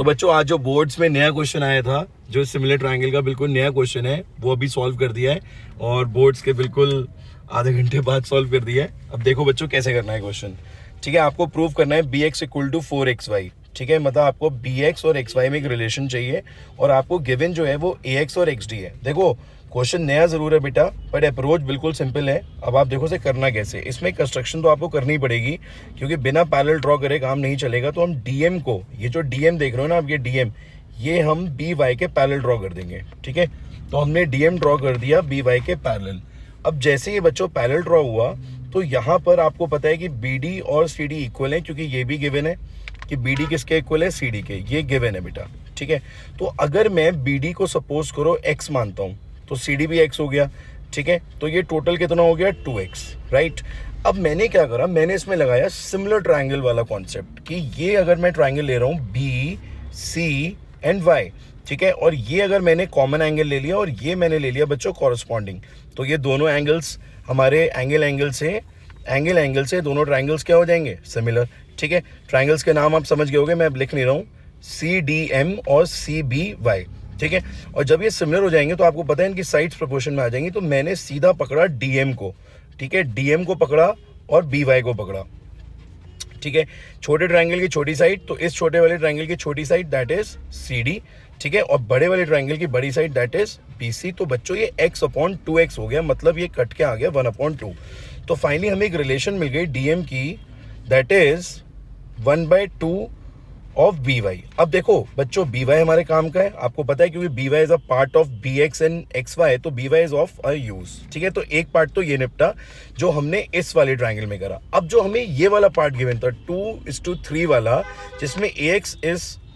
तो बच्चों आज जो बोर्ड्स में नया क्वेश्चन आया था, जो सिमिलर ट्रायंगल का बिल्कुल नया क्वेश्चन है, वो अभी सॉल्व कर दिया है और बोर्ड्स के बिल्कुल आधे घंटे बाद सॉल्व कर दिया है। अब देखो बच्चों कैसे करना है क्वेश्चन। ठीक है, आपको प्रूव करना है bx इक्वल टू 4xy। ठीक है, मतलब आपको bx और xy में एक रिलेशन चाहिए और आपको गिवन जो है वो ax और xd है। देखो क्वेश्चन नया जरूर है बेटा, बट अप्रोच बिल्कुल सिंपल है। अब आप देखो से करना कैसे, इसमें कंस्ट्रक्शन तो आपको करनी पड़ेगी क्योंकि बिना पैरेलल ड्रॉ करे काम नहीं चलेगा। तो हम डीएम को, ये जो डीएम देख रहे हो ना आप, ये डीएम, ये हम बी वाई के पैरेलल ड्रॉ कर देंगे। ठीक है, तो हमने डीएम ड्रॉ कर दिया बी वाई के पैरेलल। अब जैसे ये बच्चों पैरेलल ड्रॉ हुआ तो यहाँ पर आपको पता है कि बी डी और सी डी इक्वल है, क्योंकि ये भी गिवन है कि बी डी किसके इक्वल है, सी डी के, ये गिवन है बेटा। ठीक है, तो अगर मैं बी डी को सपोज करो एक्स मानता हूँ तो सी डी भी एक्स हो गया। ठीक है, तो ये टोटल कितना हो गया 2x, राइट। अब मैंने क्या करा, मैंने इसमें लगाया सिमिलर ट्रायंगल वाला कॉन्सेप्ट कि ये अगर मैं ट्रायंगल ले रहा हूँ बी सी एंड वाई, ठीक है, और ये अगर मैंने कॉमन एंगल ले लिया और ये मैंने ले लिया बच्चों कॉरस्पॉन्डिंग, तो ये दोनों एंगल्स हमारे एंगल से दोनों ट्रायंगल्स क्या हो जाएंगे, सिमिलर। ठीक है, ट्रायंगल्स के नाम आप समझ गए होंगे, मैं अब लिख नहीं रहा हूँ, सी डी एम और सी बी वाई। ठीक है, और जब ये सिमिलर हो जाएंगे तो आपको पता है इनकी साइड्स प्रोपोर्शन में आ जाएंगी। तो मैंने सीधा पकड़ा डीएम को, ठीक है, डीएम को पकड़ा और बी वाई को पकड़ा। ठीक है, छोटे ट्रायंगल की छोटी साइड, तो इस छोटे वाले ट्रायंगल की छोटी side that is C D. ठीक है, और बड़े वाले ट्रायंगल की बड़ी side that is B C. तो बच्चों ये x/2x हो गया, मतलब ये कट के आ गया 1/2। तो फाइनली हमें एक रिलेशन मिल गई डीएम की, that is 1/2 of B Y. अब देखो बच्चों बी वाई हमारे काम का है, आपको पता है, क्योंकि B Y is a part of B X and X Y, तो B Y is of a use. ठीक है, तो एक पार्ट तो ये निपटा जो हमने इस वाले ट्रायंगल में करा। अब जो हमें ये वाला पार्ट गिवन था 2:3 वाला, जिसमें ax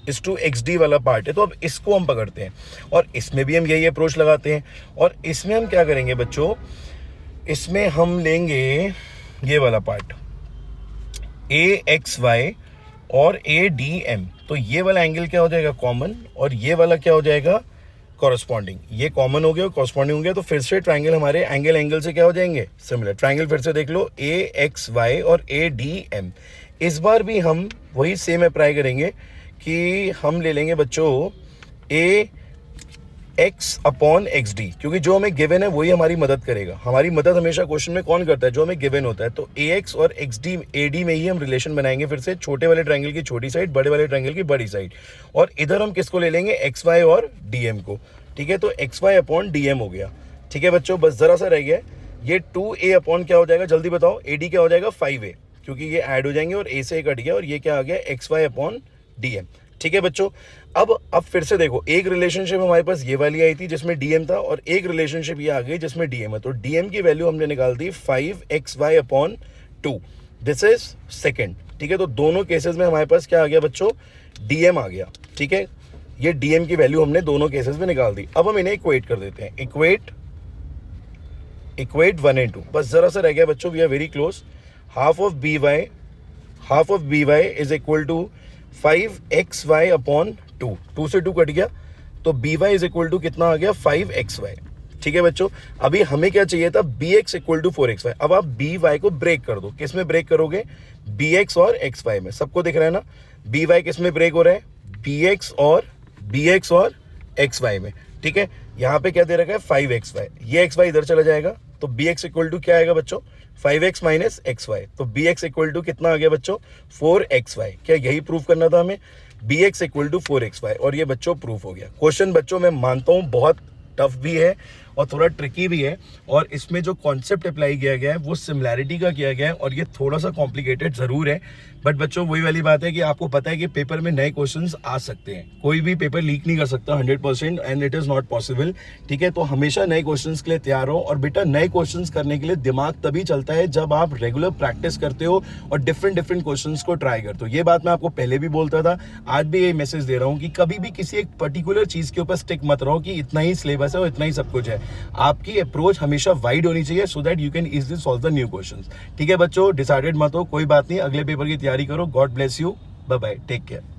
is to xd वाला पार्ट है, तो अब इसको हम पकड़ते हैं और इसमें भी हम यही अप्रोच लगाते हैं। और इसमें हम क्या करेंगे बच्चों, इसमें हम लेंगे ये वाला पार्ट axy और ADM, तो ये वाला एंगल क्या हो जाएगा, कॉमन, और ये वाला क्या हो जाएगा, कॉरस्पॉन्डिंग। ये कॉमन हो गया और कॉरस्पॉन्डिंग हो गया, तो फिर से ट्रायंगल हमारे एंगल से क्या हो जाएंगे, सिमिलर। ट्रायंगल फिर से देख लो, AXY और ADM। इस बार भी हम वही सेम अप्लाई करेंगे कि हम ले लेंगे बच्चों ax/xd, क्योंकि जो हमें गिवन है वही हमारी मदद करेगा। हमारी मदद हमेशा क्वेश्चन में कौन करता है, जो हमें गिवन होता है। तो ax और xd ad में ही हम रिलेशन बनाएंगे, फिर से छोटे वाले ट्रायंगल की छोटी साइड, बड़े वाले ट्रायंगल की बड़ी साइड, और इधर हम किसको ले लेंगे, xy और dm को। ठीक है, तो xy/dm हो गया। ठीक है बच्चों, बस जरा सा रह गया, ये 2a/ क्या हो जाएगा, जल्दी बताओ, ad क्या हो जाएगा 5a, क्योंकि ये ऐड हो जाएंगे और a से कट गया, और ये क्या आ गया xy/dm। ठीक है बच्चों, अब फिर से देखो, एक रिलेशनशिप हमारे पास ये वाली आई थी जिसमें डीएम था, और एक रिलेशनशिप ये आ गई जिसमें डीएम है। तो डीएम की वैल्यू हमने निकाल दी 5xy/2, दिस इज सेकंड। ठीक है, तो दोनों केसेस में हमारे पास क्या आ गया बच्चों, डीएम आ गया। ठीक है, ये डीएम की वैल्यू हमने दोनों केसेस में निकाल दी। अब हम इन्हें इक्वेट कर देते हैं, इक्वेट 1 and 2, बस जरा सा रह गया बच्चों, we are very close. Half of B Y is equal to 5xy/2, 2 से 2 कट गया, तो B Y is equal to कितना आ गया, 5xy। ठीक है बच्चों, अभी हमें क्या चाहिए था, bx इक्वल टू 4xy। अब आप बी वाई को ब्रेक कर दो, किस में ब्रेक करोगे, bx और xy में। सबको दिख रहा है ना, बी वाई किस में ब्रेक हो रहा है, bx और xy में। ठीक है, यहाँ पे क्या दे रखा है, 5xy, ये xy इधर चला जाएगा, तो bx इक्वल टू क्या आएगा बच्चों, 5x माइनस xy, तो bx इक्वल टू कितना आ गया बच्चों, 4xy। क्या यही प्रूफ करना था हमें, bx इक्वल टू 4xy, और ये बच्चों प्रूफ हो गया। क्वेश्चन बच्चों मैं मानता हूँ बहुत टफ भी है और थोड़ा ट्रिकी भी है, और इसमें जो कॉन्सेप्ट अप्लाई किया गया है वो सिमिलैरिटी का किया गया है, और ये थोड़ा सा कॉम्प्लिकेटेड जरूर है, बट बच्चों वही वाली बात है कि आपको पता है कि पेपर में नए क्वेश्चंस आ सकते हैं, कोई भी पेपर लीक नहीं कर सकता 100%, and it is not possible. ठीक है, तो हमेशा नए क्वेश्चंस के लिए तैयार हो, और बेटा नए क्वेश्चंस करने के लिए दिमाग तभी चलता है जब आप रेगुलर प्रैक्टिस करते हो और डिफरेंट क्वेश्चंस को ट्राई करते हो। ये बात मैं आपको पहले भी बोलता था, आज भी ये मैसेज दे रहा हूँ कि कभी भी किसी एक पर्टिकुलर चीज के ऊपर स्टिक मत रहो कि इतना ही सिलेबस है और इतना ही सब कुछ है। आपकी अप्रोच हमेशा वाइड होनी चाहिए, so that you can easily solve the new questions. ठीक है बच्चों, डिसाइडेड मत हो, कोई बात नहीं, अगले पेपर की तैयारी करो। God bless you, bye bye, take care.